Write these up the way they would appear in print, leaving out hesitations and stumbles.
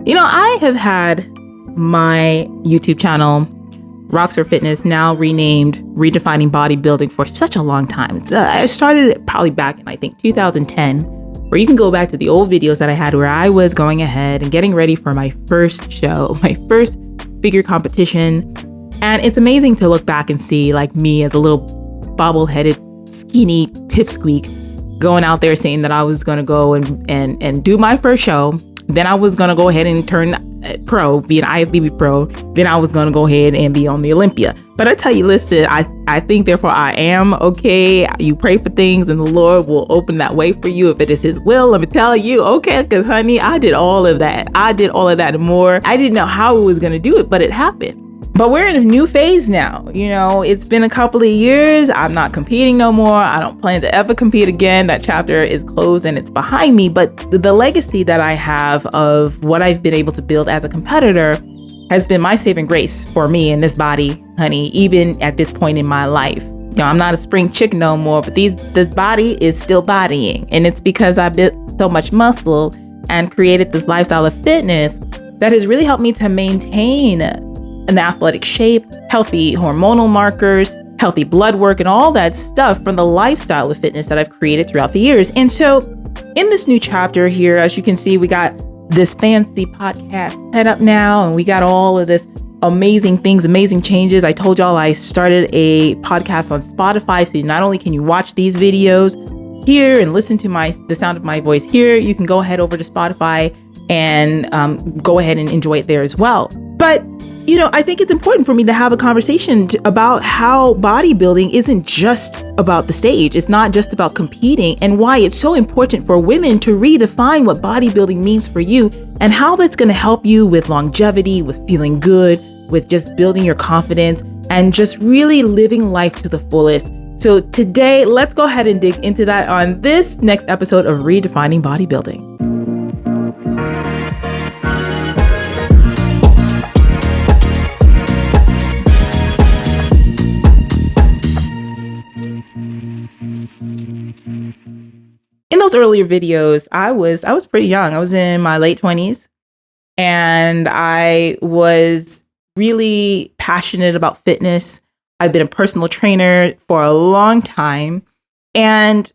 I have had my YouTube channel, Rockstar Fitness, now renamed Redefining Bodybuilding, for such a long time. I started it probably back in, I think, 2010, where you can go back to the old videos that I had where I was going ahead and getting ready for my first show, my first figure competition. And it's amazing to look back and see like me as a little bobble-headed, skinny pipsqueak going out there saying that I was going to go and do my first show. Then I was going to go ahead and turn pro, be an IFBB pro. Then I was going to go ahead and be on the Olympia. But I tell you, listen, I think therefore I am okay. You pray for things and the Lord will open that way for you if it is his will. Let me tell you, okay, because honey, I did all of that. And more. I didn't know how it was going to do it, but it happened. But we're in a new phase now. It's been a couple of years. I'm not competing no more. I don't plan to ever compete again. That chapter is closed and it's behind me. But the legacy that I have of what I've been able to build as a competitor has been my saving grace for me in this body, honey, even at this point in my life. I'm not a spring chicken no more, but this body is still bodying. And it's because I built so much muscle and created this lifestyle of fitness that has really helped me to maintain an athletic shape, healthy hormonal markers, healthy blood work, and all that stuff from the lifestyle of fitness that I've created throughout the years. And so in this new chapter here, as you can see, we got this fancy podcast set up now, and we got all of this amazing things, amazing changes. I told y'all I started a podcast on Spotify. So not only can you watch these videos here and listen to the sound of my voice here, you can go ahead over to Spotify and go ahead and enjoy it there as well. But I think it's important for me to have a conversation about how bodybuilding isn't just about the stage. It's not just about competing, and why it's so important for women to redefine what bodybuilding means for you and how that's going to help you with longevity, with feeling good, with just building your confidence and just really living life to the fullest. So today, let's go ahead and dig into that on this next episode of Redefining Bodybuilding. In those earlier videos, I was pretty young. I was in my late 20s, and I was really passionate about fitness. I've been a personal trainer for a long time. And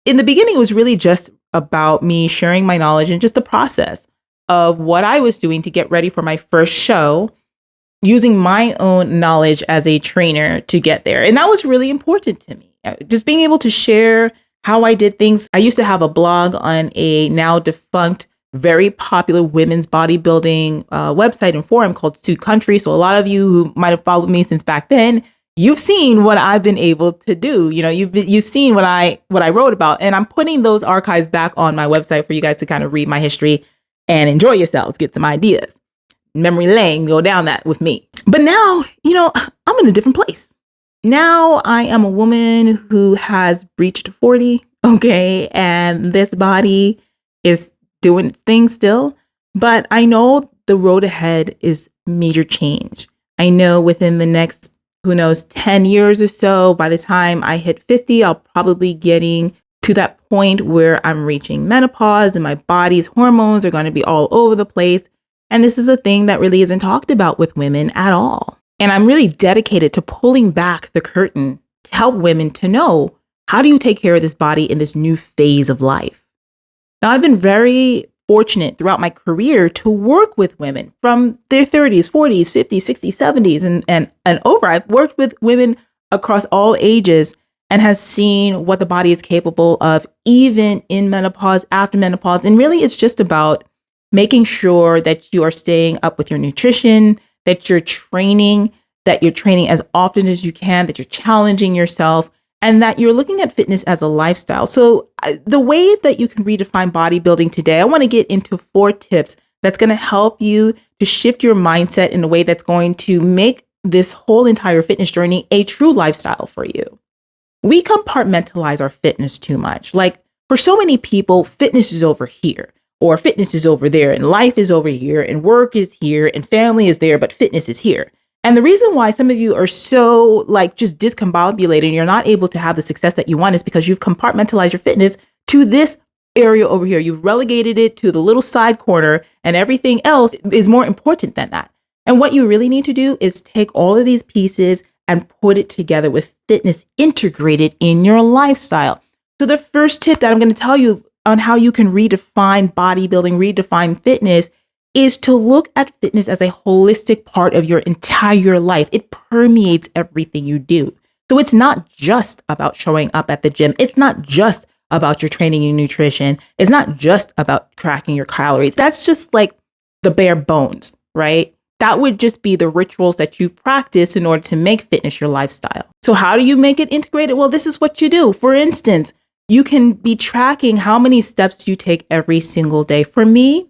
in the beginning, it was really just about me sharing my knowledge and just the process of what I was doing to get ready for my first show, using my own knowledge as a trainer to get there. And that was really important to me. Just being able to share how I did things. I used to have a blog on a now defunct, very popular women's bodybuilding website and forum called Suit Country. So a lot of you who might have followed me since back then, you've seen what I've been able to do. You've seen what I wrote about, and I'm putting those archives back on my website for you guys to kind of read my history and enjoy yourselves, get some ideas. Memory lane, go down that with me. But now, I'm in a different place. Now I am a woman who has reached 40, okay, and this body is doing its thing still, but I know the road ahead is major change. I know within the next, 10 years or so, by the time I hit 50, I'll probably getting to that point where I'm reaching menopause and my body's hormones are going to be all over the place. And this is a thing that really isn't talked about with women at all. And I'm really dedicated to pulling back the curtain to help women to know, how do you take care of this body in this new phase of life? Now, I've been very fortunate throughout my career to work with women from their 30s, 40s, 50s, 60s, 70s, and over. I've worked with women across all ages and has seen what the body is capable of, even in menopause, after menopause. And really, it's just about making sure that you are staying up with your nutrition, that you're training as often as you can, that you're challenging yourself, and that you're looking at fitness as a lifestyle. So the way that you can redefine bodybuilding today, I want to get into 4 tips that's going to help you to shift your mindset in a way that's going to make this whole entire fitness journey a true lifestyle for you. We compartmentalize our fitness too much. Like, for so many people, fitness is over here, or fitness is over there, and life is over here, and work is here, and family is there, but fitness is here. And the reason why some of you are so just discombobulated and you're not able to have the success that you want is because you've compartmentalized your fitness to this area over here. You've relegated it to the little side corner, and everything else is more important than that. And what you really need to do is take all of these pieces and put it together with fitness integrated in your lifestyle. So the first tip that I'm going to tell you on how you can redefine bodybuilding, redefine fitness, is to look at fitness as a holistic part of your entire life. It permeates everything you do. So it's not just about showing up at the gym. It's not just about your training and nutrition. It's not just about tracking your calories. That's just like the bare bones, right? That would just be the rituals that you practice in order to make fitness your lifestyle. So how do you make it integrated? Well, this is what you do. For instance, you can be tracking how many steps you take every single day. For me,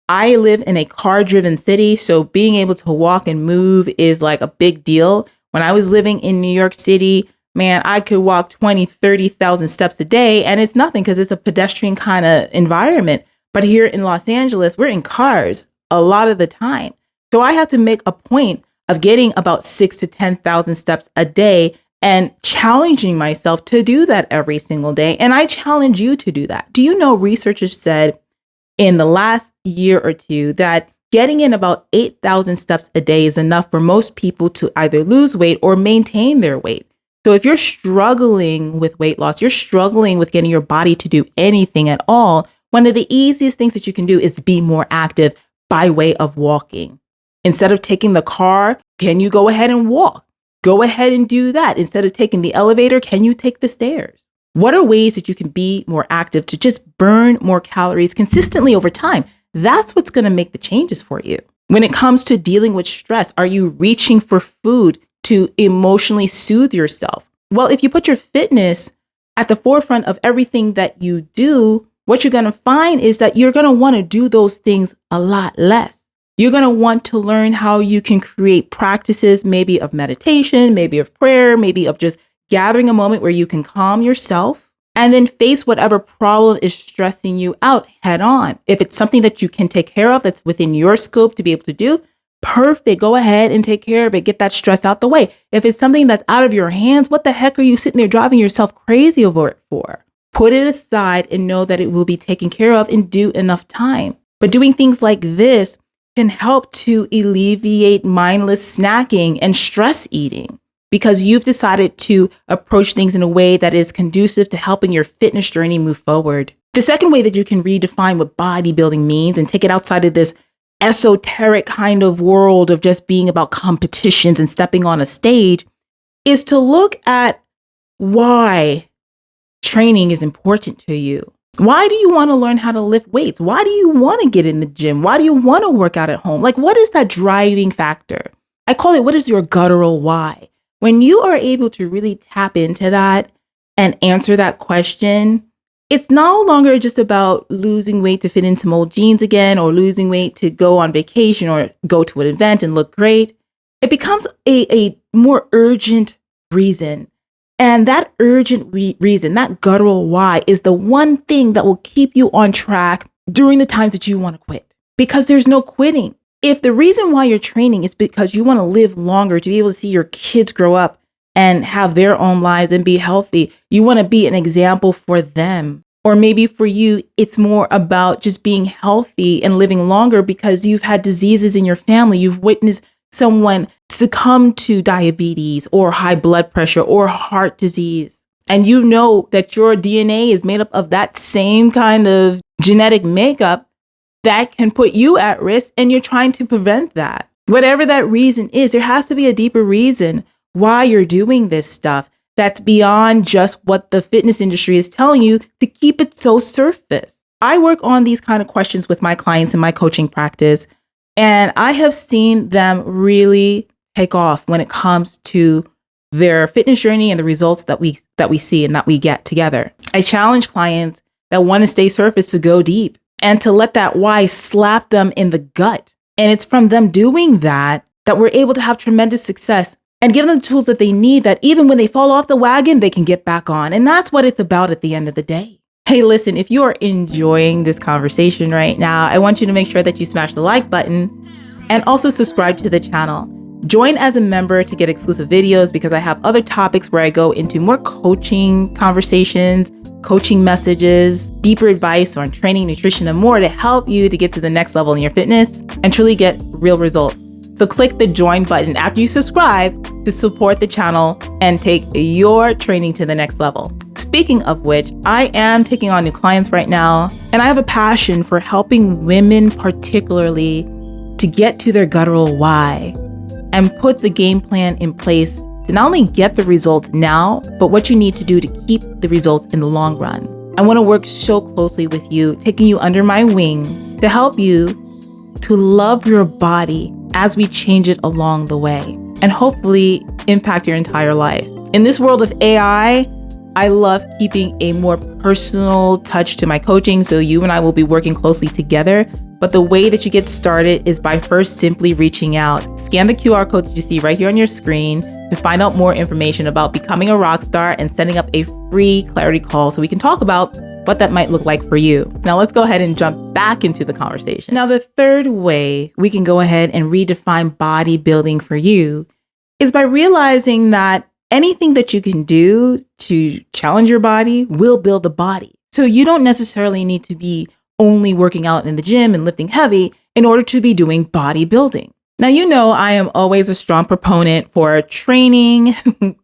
I live in a car-driven city, so being able to walk and move is like a big deal. When I was living in New York City, man, I could walk 20, 30,000 steps a day, and it's nothing because it's a pedestrian kind of environment. But here in Los Angeles, we're in cars a lot of the time. So I have to make a point of getting about 6,000 to 10,000 steps a day and challenging myself to do that every single day. And I challenge you to do that. Do you know researchers said in the last year or two that getting in about 8,000 steps a day is enough for most people to either lose weight or maintain their weight. So if you're struggling with weight loss, you're struggling with getting your body to do anything at all, one of the easiest things that you can do is be more active by way of walking. Instead of taking the car, can you go ahead and walk? Go ahead and do that. Instead of taking the elevator, can you take the stairs? What are ways that you can be more active to just burn more calories consistently over time? That's what's going to make the changes for you. When it comes to dealing with stress, are you reaching for food to emotionally soothe yourself? Well, if you put your fitness at the forefront of everything that you do, what you're going to find is that you're going to want to do those things a lot less. You're going to want to learn how you can create practices, maybe of meditation, maybe of prayer, maybe of just gathering a moment where you can calm yourself and then face whatever problem is stressing you out head on. If it's something that you can take care of, that's within your scope to be able to do, perfect. Go ahead and take care of it. Get that stress out the way. If it's something that's out of your hands, what the heck are you sitting there driving yourself crazy over it for? Put it aside and know that it will be taken care of in due enough time. But doing things like this can help to alleviate mindless snacking and stress eating, because you've decided to approach things in a way that is conducive to helping your fitness journey move forward. The second way that you can redefine what bodybuilding means and take it outside of this esoteric kind of world of just being about competitions and stepping on a stage is to look at why training is important to you. Why do you want to learn how to lift weights? Why do you want to get in the gym? Why do you want to work out at home? Like, what is that driving factor? I call it, what is your guttural why? When you are able to really tap into that and answer that question, it's no longer just about losing weight to fit in some old jeans again, or losing weight to go on vacation or go to an event and look great. It becomes a more urgent reason. And that urgent reason, that guttural why, is the one thing that will keep you on track during the times that you want to quit. Because there's no quitting. If the reason why you're training is because you want to live longer, to be able to see your kids grow up and have their own lives and be healthy, you want to be an example for them. Or maybe for you, it's more about just being healthy and living longer because you've had diseases in your family. You've witnessed someone succumb to diabetes or high blood pressure or heart disease. And you know that your DNA is made up of that same kind of genetic makeup that can put you at risk, and you're trying to prevent that. Whatever that reason is, there has to be a deeper reason why you're doing this stuff that's beyond just what the fitness industry is telling you to keep it so surface. I work on these kind of questions with my clients in my coaching practice, and I have seen them really take off when it comes to their fitness journey and the results that we see and that we get together. I challenge clients that want to stay surface to go deep and to let that why slap them in the gut. And it's from them doing that that we're able to have tremendous success and give them the tools that they need, that even when they fall off the wagon, they can get back on. And that's what it's about at the end of the day. Hey, listen, if you are enjoying this conversation right now, I want you to make sure that you smash the like button and also subscribe to the channel. Join as a member to get exclusive videos, because I have other topics where I go into more coaching conversations, coaching messages, deeper advice on training, nutrition, and more to help you to get to the next level in your fitness and truly get real results. So click the join button after you subscribe to support the channel and take your training to the next level. Speaking of which, I am taking on new clients right now, and I have a passion for helping women particularly to get to their guttural why and put the game plan in place to not only get the results now, but what you need to do to keep the results in the long run. I want to work so closely with you, taking you under my wing to help you to love your body as we change it along the way and hopefully impact your entire life. In this world of AI, I love keeping a more personal touch to my coaching, so you and I will be working closely together. But the way that you get started is by first simply reaching out. Scan the QR code that you see right here on your screen to find out more information about becoming a rock star and setting up a free clarity call so we can talk about what that might look like for you. Now let's go ahead and jump back into the conversation. Now, the third way we can go ahead and redefine bodybuilding for you is by realizing that anything that you can do to challenge your body will build the body. So you don't necessarily need to be only working out in the gym and lifting heavy in order to be doing bodybuilding. Now, you know, I am always a strong proponent for training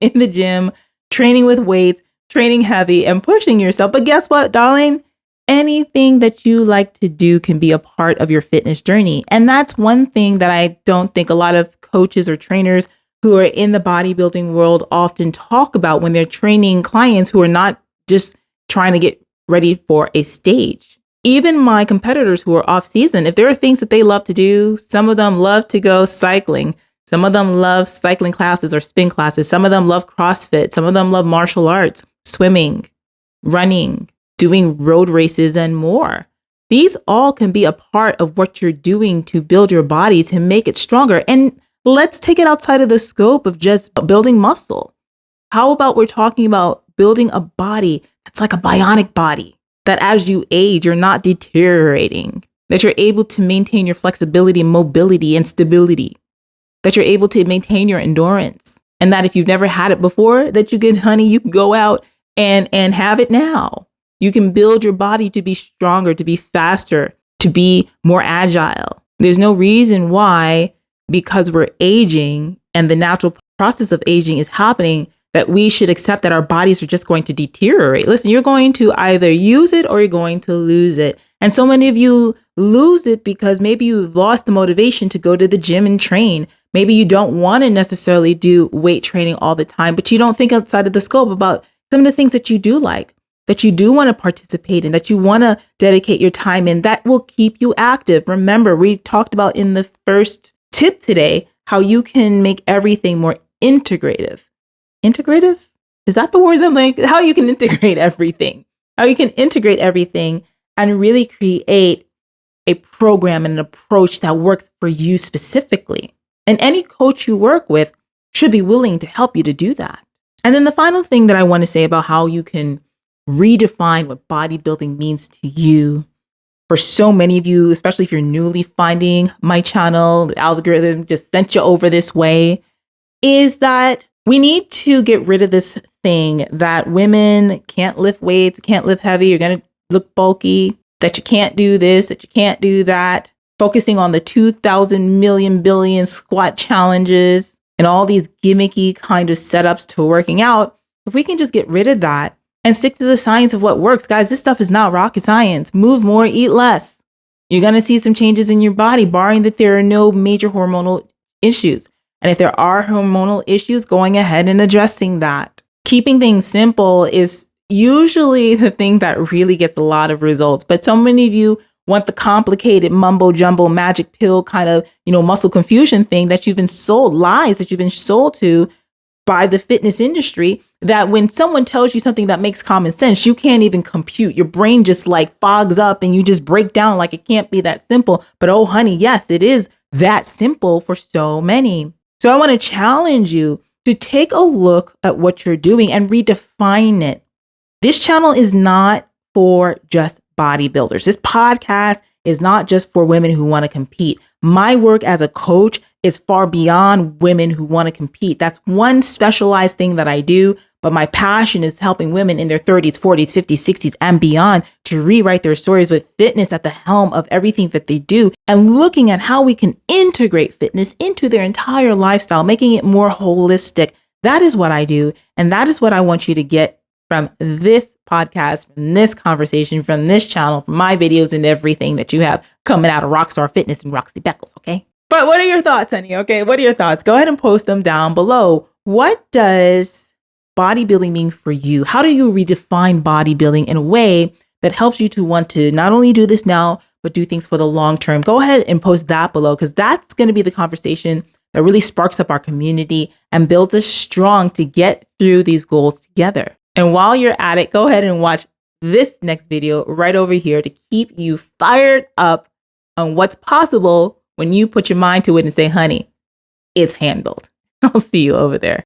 in the gym, training with weights, training heavy and pushing yourself. But guess what, darling? Anything that you like to do can be a part of your fitness journey. And that's one thing that I don't think a lot of coaches or trainers who are in the bodybuilding world often talk about when they're training clients who are not just trying to get ready for a stage. Even my competitors who are off season, if there are things that they love to do, some of them love to go cycling. Some of them love cycling classes or spin classes. Some of them love CrossFit. Some of them love martial arts, swimming, running, doing road races, and more. These all can be a part of what you're doing to build your body, to make it stronger. And let's take it outside of the scope of just building muscle. How about we're talking about building a body that's like a bionic body, that as you age, you're not deteriorating, that you're able to maintain your flexibility, mobility, and stability, that you're able to maintain your endurance, and that if you've never had it before, that you can go out and have it now. You can build your body to be stronger, to be faster, to be more agile. There's no reason why, because we're aging and the natural process of aging is happening, that we should accept that our bodies are just going to deteriorate. Listen, you're going to either use it or you're going to lose it. And so many of you lose it because maybe you've lost the motivation to go to the gym and train. Maybe you don't want to necessarily do weight training all the time, but you don't think outside of the scope about some of the things that you do like, that you do want to participate in, that you want to dedicate your time in, that will keep you active. Remember, we talked about in the first tip today, how you can make everything more integrative. Integrative? Is that the word that like how you can integrate everything? How you can integrate everything and really create a program and an approach that works for you specifically. And any coach you work with should be willing to help you to do that. And then the final thing that I want to say about how you can redefine what bodybuilding means to you, for so many of you, especially if you're newly finding my channel, the algorithm just sent you over this way, is that we need to get rid of this thing that women can't lift weights, can't lift heavy, you're going to look bulky, that you can't do this, that you can't do that, focusing on the 2,000 million billion squat challenges and all these gimmicky kind of setups to working out. If we can just get rid of that and stick to the science of what works, guys, this stuff is not rocket science. Move more, eat less. You're going to see some changes in your body, barring that there are no major hormonal issues. And if there are hormonal issues, going ahead and addressing that. Keeping things simple is usually the thing that really gets a lot of results. But so many of you want the complicated mumbo jumbo magic pill kind of, muscle confusion thing that you've been sold, lies that you've been sold to by the fitness industry, that when someone tells you something that makes common sense, you can't even compute. Your brain just like fogs up and you just break down like it can't be that simple. But oh, honey, yes, it is that simple for so many. So I want to challenge you to take a look at what you're doing and redefine it. This channel is not for just bodybuilders. This podcast is not just for women who want to compete. My work as a coach is far beyond women who want to compete. That's one specialized thing that I do. but my passion is helping women in their 30s, 40s, 50s, 60s, and beyond to rewrite their stories with fitness at the helm of everything that they do, and looking at how we can integrate fitness into their entire lifestyle, making it more holistic. That is what I do. And that is what I want you to get from this podcast, from this conversation, from this channel, from my videos and everything that you have coming out of Rockstar Fitness and Roxy Beckles, okay? But what are your thoughts, honey? Okay, what are your thoughts? Go ahead and post them down below. What does bodybuilding mean for you? How do you redefine bodybuilding in a way that helps you to want to not only do this now, but do things for the long term? Go ahead and post that below, because that's going to be the conversation that really sparks up our community and builds us strong to get through these goals together. And while you're at it, go ahead and watch this next video right over here to keep you fired up on what's possible when you put your mind to it and say, honey, it's handled. I'll see you over there.